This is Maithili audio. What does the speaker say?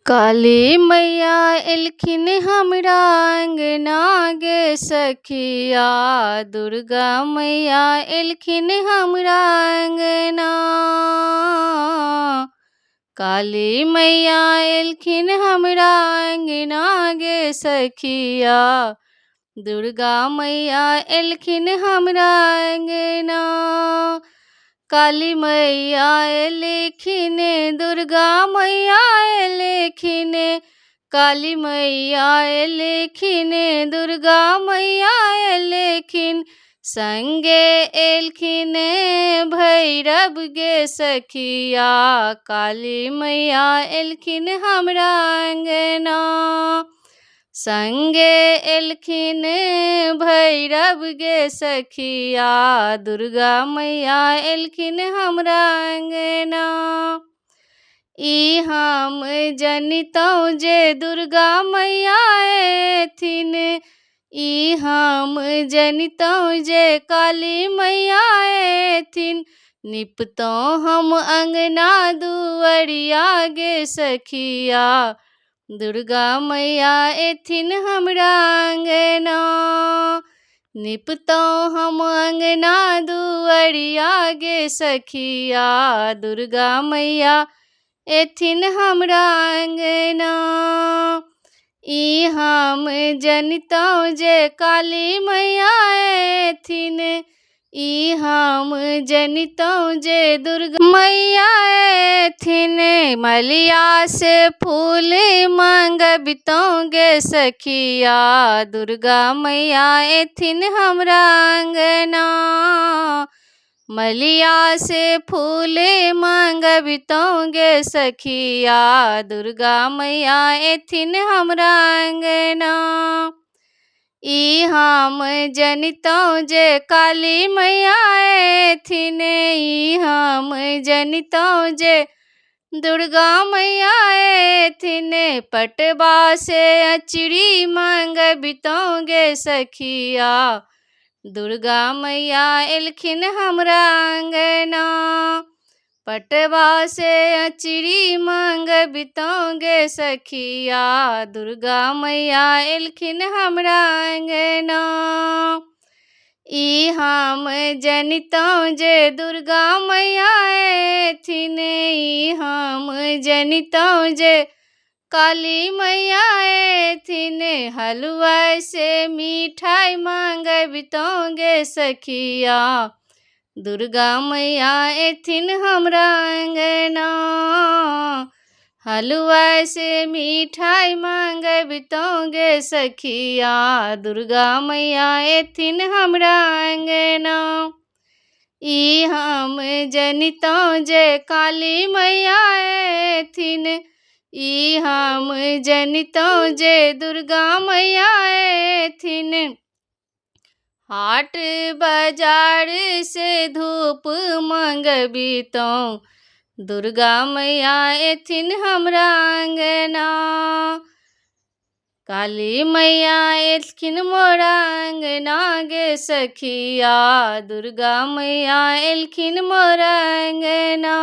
काली मैया एलखिन हमरा अंगना गे सखिया। दुर्गा मैया एलखिन हमरा अंगना। काली मैया एलखिन हमरा अंगना गे सखिया। दुर्गा मैया एलखिन हमरा अंगना। काली मैया एलखिन दुर्गा मैया एलखिन। काली मैया एलखिन दुर्गा मैया एलखिन। संगे एलखिन भैरव गे सखिया। काली मैया एलखिन हमरा अंगना। संगे एलखिन भैरव गे सखिया। दुर्गा मैया एलखिन हमरा अंगना। ई हम जनितौं जे दुर्गा मैया एथिन। ई हम जनितौं जे काली मैया एथिन। निपतौं हम अंगना दुअरिया गे सखिया। दुर्गा मैया एथिन हमरा अंगना। निपतौं हम अंगना दुअरिया गे सखिया। दुर्गा मैया एथिन हमरा अंगना। ई हम जनितौं जे काली मैया एथिन। ई हम जनितौं जे दुर्गा मैया एथिन। मलिया से फूल मंगबितौं गे सखिया। दुर्गा मैया एथिन हमरा अंगना। मलिया से फूल मंगबितौं गे सखिया। दुर्गा मैया एथिन हमरा अंगना। ई हम जनितौं जे काली मैया एथिन। ई हम जनितौं जे दुर्गा मैया एथिन। पटवा से अचरी मंगबितौं गे सखिया। दुर्गा मैया एलखिन हमरा अंगना। पटवा से अचरी मंगबितौं गे सखिया। दुर्गा मैया एलखिन हमरा अंगना। ई हम जनितौं जे दुर्गा मैया एथिन। ई हम जनितौं जे काली मैया एथिन। हलुआ से मिठाई मंगबितौं गे सखिया। दुर्गा मैया एथिन हमरा अंगना। हलुआ से मिठाई मंगबितौं गे सखिया। दुर्गा मैया एथिन हमरा अंगना। ई हम जनितौं जे काली मैया एथिन। ई हम जनितौं जे दुर्गा मैया एथिन। हाट बाजार से धूप मंगबितौं। दुर्गा मैया एथिन हमरा अंगना। काली मैया एलखिन मोरा अंगना गे सखिया। दुर्गा मैया एलखिन मोरा अंगना।